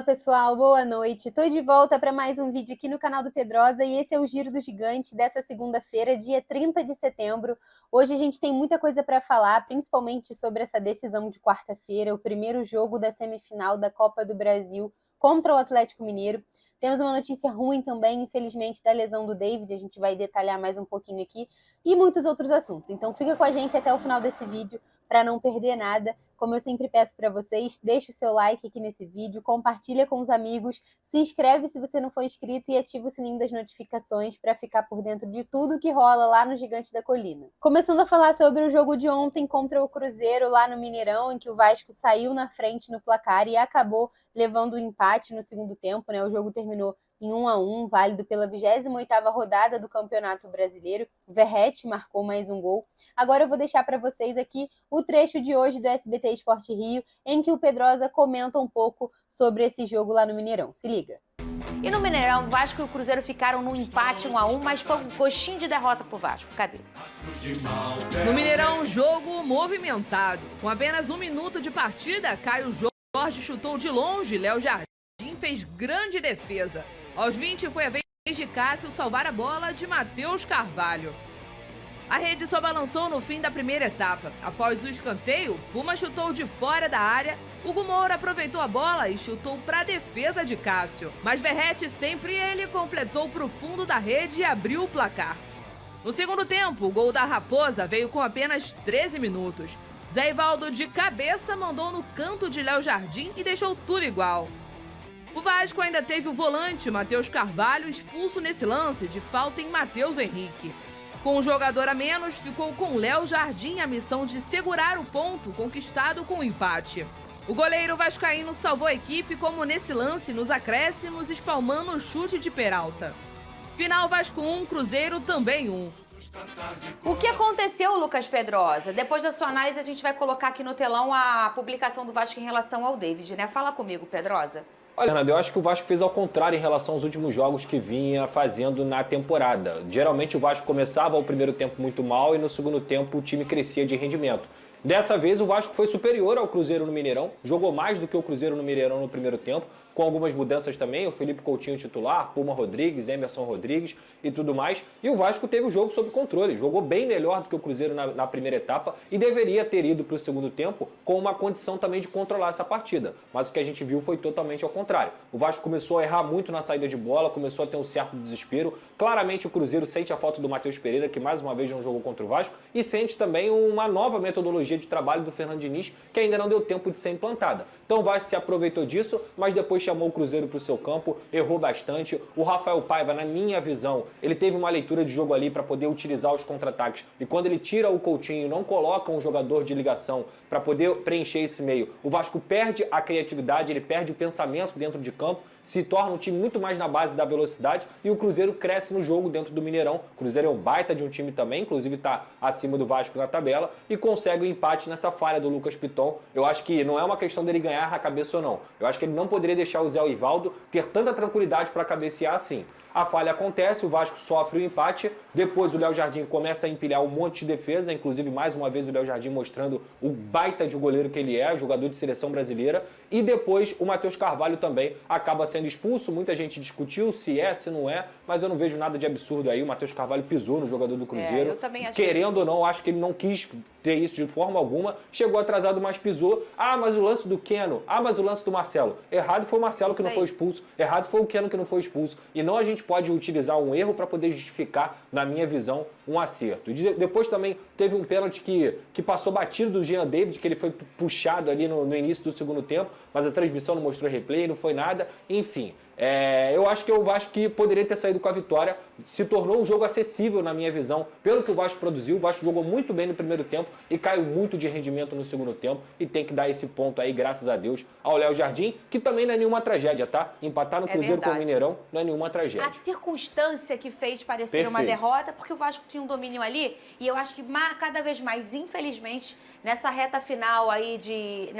Fala pessoal, boa noite. Tô de volta para mais um vídeo aqui no canal do Pedrosa e esse é o Giro do Gigante dessa segunda-feira, dia 30 de setembro. Hoje a gente tem muita coisa para falar, principalmente sobre essa decisão de quarta-feira, o primeiro jogo da semifinal da Copa do Brasil contra o Atlético Mineiro. Temos uma notícia ruim também, infelizmente, da lesão do David, a gente vai detalhar mais um pouquinho aqui, e muitos outros assuntos. Então fica com a gente até o final desse vídeo para não perder nada. Como eu sempre peço para vocês, deixe o seu like aqui nesse vídeo, compartilha com os amigos, se inscreve se você não for inscrito e ativa o sininho das notificações para ficar por dentro de tudo que rola lá no Gigante da Colina. Começando a falar sobre o jogo de ontem contra o Cruzeiro lá no Mineirão, em que o Vasco saiu na frente no placar e acabou levando o empate no segundo tempo, né? O jogo terminou em 1-1, válido pela 28ª rodada do Campeonato Brasileiro. O Verratti marcou mais um gol. Agora eu vou deixar para vocês aqui o trecho de hoje do SBT Esporte Rio, em que o Pedrosa comenta um pouco sobre esse jogo lá no Mineirão. Se liga. E no Mineirão, o Vasco e o Cruzeiro ficaram no empate 1-1, mas foi um gostinho de derrota pro Vasco. Cadê? No Mineirão, jogo movimentado. Com apenas 1 minuto de partida, Caio Jorge chutou de longe, Léo Jardim fez grande defesa. Aos 20 foi a vez de Cássio salvar a bola de Matheus Carvalho. A rede só balançou no fim da primeira etapa. Após o escanteio, Puma chutou de fora da área, Hugo Moura aproveitou a bola e chutou para a defesa de Cássio. Mas Verratti, sempre ele, completou para o fundo da rede e abriu o placar. No segundo tempo, o gol da Raposa veio com apenas 13 minutos. Zé Ivaldo de cabeça mandou no canto de Léo Jardim e deixou tudo igual. O Vasco ainda teve o volante Matheus Carvalho expulso nesse lance de falta em Matheus Henrique. Com um jogador a menos, ficou com Léo Jardim a missão de segurar o ponto conquistado com o empate. O goleiro vascaíno salvou a equipe, como nesse lance nos acréscimos, espalmando o chute de Peralta. Final Vasco 1, Cruzeiro também 1. O que aconteceu, Lucas Pedrosa? Depois da sua análise, a gente vai colocar aqui no telão a publicação do Vasco em relação ao David, né? Fala comigo, Pedrosa. Olha, Fernando, eu acho que o Vasco fez ao contrário em relação aos últimos jogos que vinha fazendo na temporada. Geralmente o Vasco começava o primeiro tempo muito mal e no segundo tempo o time crescia de rendimento. Dessa vez o Vasco foi superior ao Cruzeiro no Mineirão, jogou mais do que o Cruzeiro no Mineirão no primeiro tempo, com algumas mudanças também, o Felipe Coutinho titular, Puma Rodrigues, Emerson Rodrigues e tudo mais. E o Vasco teve o jogo sob controle, jogou bem melhor do que o Cruzeiro na primeira etapa e deveria ter ido para o segundo tempo com uma condição também de controlar essa partida. Mas o que a gente viu foi totalmente ao contrário. O Vasco começou a errar muito na saída de bola, começou a ter um certo desespero. Claramente o Cruzeiro sente a falta do Matheus Pereira, que mais uma vez não jogou contra o Vasco, e sente também uma nova metodologia de trabalho do Fernando Diniz, que ainda não deu tempo de ser implantada. Então o Vasco se aproveitou disso, mas depois chamou o Cruzeiro para o seu campo, errou bastante. O Rafael Paiva, na minha visão, ele teve uma leitura de jogo ali para poder utilizar os contra-ataques. E quando ele tira o Coutinho e não coloca um jogador de ligação para poder preencher esse meio, o Vasco perde a criatividade, ele perde o pensamento dentro de campo, se torna um time muito mais na base da velocidade e o Cruzeiro cresce no jogo dentro do Mineirão. O Cruzeiro é um baita de um time também, inclusive está acima do Vasco na tabela e consegue o empate nessa falha do Lucas Piton. Eu acho que não é uma questão dele ganhar na cabeça ou não. Eu acho que ele não poderia deixar o Zé Ivaldo ter tanta tranquilidade para cabecear assim. A falha acontece, o Vasco sofre o empate, depois o Léo Jardim começa a empilhar um monte de defesa, inclusive mais uma vez o Léo Jardim mostrando o baita de goleiro que ele é, jogador de seleção brasileira, e depois o Matheus Carvalho também acaba sendo expulso, muita gente discutiu se é, se não é, mas eu não vejo nada de absurdo aí, o Matheus Carvalho pisou no jogador do Cruzeiro, eu também acho querendo ou não, acho que ele não quis ter isso de forma alguma, chegou atrasado, mas pisou, mas o lance do Keno, mas o lance do Marcelo, errado foi o Marcelo que não foi expulso, errado foi o Keno que não foi expulso, e não a gente pode utilizar um erro para poder justificar, na minha visão, um acerto. E depois também teve um pênalti que passou batido do Jean David, que ele foi puxado ali no início do segundo tempo, mas a transmissão não mostrou replay, não foi nada, enfim. Eu acho que o Vasco que poderia ter saído com a vitória, se tornou um jogo acessível na minha visão, pelo que o Vasco produziu. O Vasco jogou muito bem no primeiro tempo e caiu muito de rendimento no segundo tempo e tem que dar esse ponto aí, graças a Deus, ao Léo Jardim, que também não é nenhuma tragédia, tá? Empatar no Cruzeiro com o Mineirão não é nenhuma tragédia. A circunstância que fez parecer uma derrota, porque o Vasco tinha um domínio ali, e eu acho que cada vez mais, infelizmente, nessa reta final aí de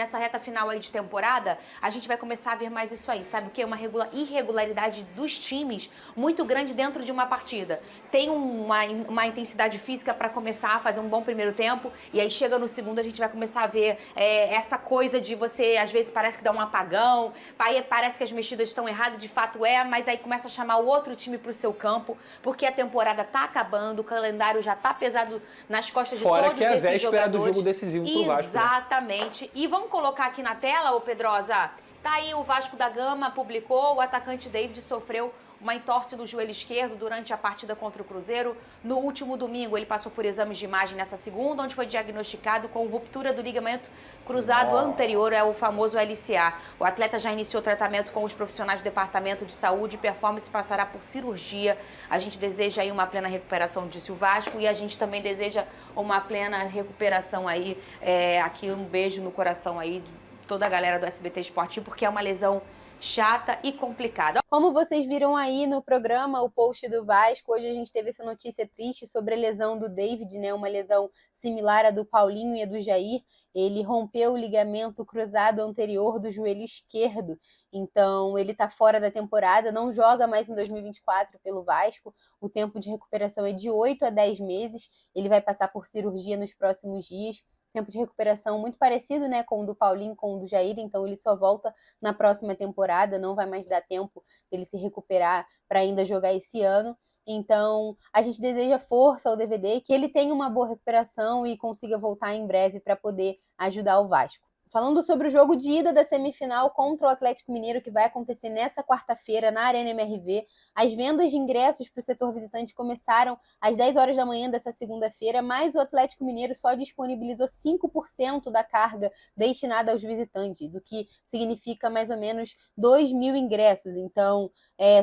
temporada, a gente vai começar a ver mais isso aí, sabe o que? Uma irregularidade dos times muito grande dentro de uma partida, tem uma intensidade física para começar a fazer um bom primeiro tempo, e aí chega no segundo a gente vai começar a ver essa coisa de você, às vezes parece que dá um apagão, aí parece que as mexidas estão erradas, de fato mas aí começa a chamar o outro time para o seu campo, porque a temporada tá acabando, o calendário já tá pesado nas costas de todos esses jogadores. Fora que é a véspera do jogo decisivo pro Vasco. Exatamente. E vamos colocar aqui na tela, ô Pedrosa, tá aí o Vasco da Gama, publicou, o atacante David sofreu uma entorse do joelho esquerdo durante a partida contra o Cruzeiro. No último domingo, ele passou por exames de imagem nessa segunda, onde foi diagnosticado com ruptura do ligamento cruzado anterior, o famoso LCA. O atleta já iniciou tratamento com os profissionais do Departamento de Saúde e Performance e passará por cirurgia. A gente deseja aí uma plena recuperação, disse o Vasco, e a gente também deseja uma plena recuperação aí, aqui um beijo no coração aí de toda a galera do SBT Esportivo, porque é uma lesão chata e complicada. Como vocês viram aí no programa, o post do Vasco, hoje a gente teve essa notícia triste sobre a lesão do David, né? Uma lesão similar à do Paulinho e à do Jair. Ele rompeu o ligamento cruzado anterior do joelho esquerdo. Então, ele está fora da temporada, não joga mais em 2024 pelo Vasco. O tempo de recuperação é de 8 a 10 meses. Ele vai passar por cirurgia nos próximos dias. Tempo de recuperação muito parecido, né, com o do Paulinho, com o do Jair, então ele só volta na próxima temporada, não vai mais dar tempo dele se recuperar para ainda jogar esse ano. Então, a gente deseja força ao DVD, que ele tenha uma boa recuperação e consiga voltar em breve para poder ajudar o Vasco. Falando sobre o jogo de ida da semifinal contra o Atlético Mineiro, que vai acontecer nessa quarta-feira na Arena MRV, as vendas de ingressos para o setor visitante começaram às 10 horas da manhã dessa segunda-feira, mas o Atlético Mineiro só disponibilizou 5% da carga destinada aos visitantes, o que significa mais ou menos 2.000 ingressos. Então,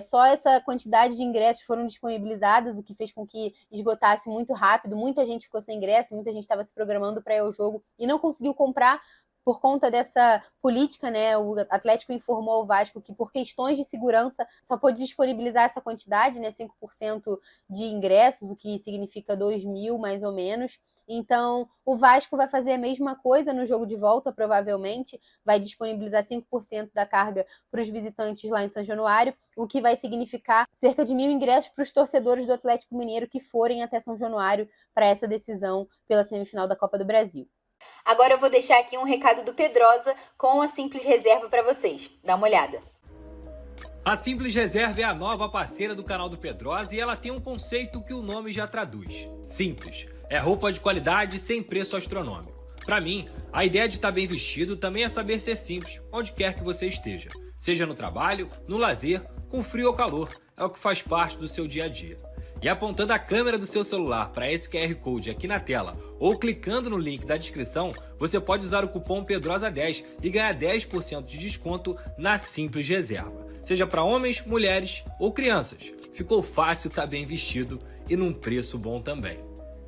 só essa quantidade de ingressos foram disponibilizados, o que fez com que esgotasse muito rápido. Muita gente ficou sem ingresso, muita gente estava se programando para ir ao jogo e não conseguiu comprar. Por conta dessa política, né, o Atlético informou ao Vasco que por questões de segurança só pôde disponibilizar essa quantidade, né, 5% de ingressos, o que significa 2.000 mais ou menos. Então, o Vasco vai fazer a mesma coisa no jogo de volta, provavelmente, vai disponibilizar 5% da carga para os visitantes lá em São Januário, o que vai significar cerca de 1.000 ingressos para os torcedores do Atlético Mineiro que forem até São Januário para essa decisão pela semifinal da Copa do Brasil. Agora eu vou deixar aqui um recado do Pedrosa com a Simples Reserva para vocês. Dá uma olhada. A Simples Reserva é a nova parceira do canal do Pedrosa e ela tem um conceito que o nome já traduz. Simples. É roupa de qualidade sem preço astronômico. Para mim, a ideia de estar bem vestido também é saber ser simples, onde quer que você esteja. Seja no trabalho, no lazer, com frio ou calor. É o que faz parte do seu dia a dia. E apontando a câmera do seu celular para esse QR Code aqui na tela ou clicando no link da descrição, você pode usar o cupom PEDROSA10 e ganhar 10% de desconto na Simples Reserva. Seja para homens, mulheres ou crianças. Ficou fácil estar bem vestido e num preço bom também.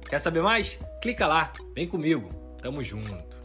Quer saber mais? Clica lá, vem comigo, tamo junto.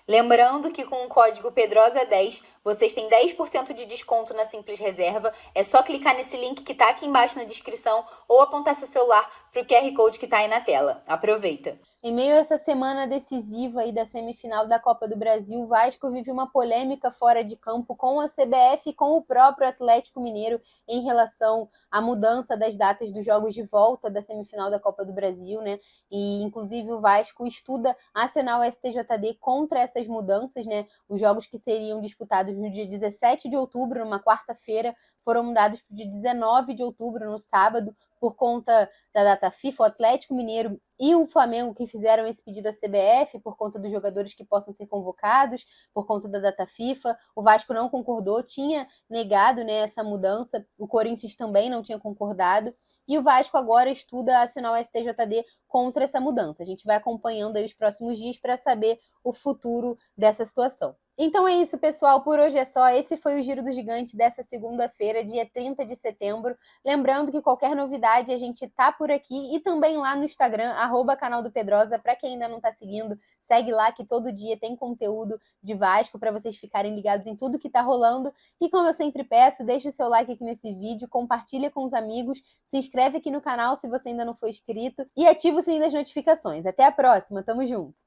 Lembrando que com o código PEDROSA10 vocês têm 10% de desconto na Simples Reserva. É só clicar nesse link que está aqui embaixo na descrição ou apontar seu celular para o QR Code que está aí na tela. Aproveita! Em meio a essa semana decisiva aí da semifinal da Copa do Brasil, o Vasco vive uma polêmica fora de campo com a CBF e com o próprio Atlético Mineiro em relação à mudança das datas dos jogos de volta da semifinal da Copa do Brasil, né? E, inclusive, o Vasco estuda acionar o STJD contra essas mudanças, né? Os jogos que seriam disputados no dia 17 de outubro, numa quarta-feira, foram mudados para o dia 19 de outubro, no sábado, por conta da data FIFA. O Atlético Mineiro e o Flamengo que fizeram esse pedido à CBF por conta dos jogadores que possam ser convocados, por conta da data FIFA. O Vasco não concordou, tinha negado, né, essa mudança. O Corinthians também não tinha concordado. E o Vasco agora estuda acionar o STJD contra essa mudança. A gente vai acompanhando aí os próximos dias para saber o futuro dessa situação. Então é isso, pessoal. Por hoje é só. Esse foi o Giro do Gigante dessa segunda-feira, dia 30 de setembro. Lembrando que qualquer novidade a gente tá por aqui e também lá no Instagram, @canal do Pedrosa. Para quem ainda não tá seguindo, segue lá que todo dia tem conteúdo de Vasco para vocês ficarem ligados em tudo que tá rolando. E como eu sempre peço, deixa o seu like aqui nesse vídeo, compartilha com os amigos, se inscreve aqui no canal se você ainda não for inscrito e ativa o sininho das notificações. Até a próxima, tamo junto!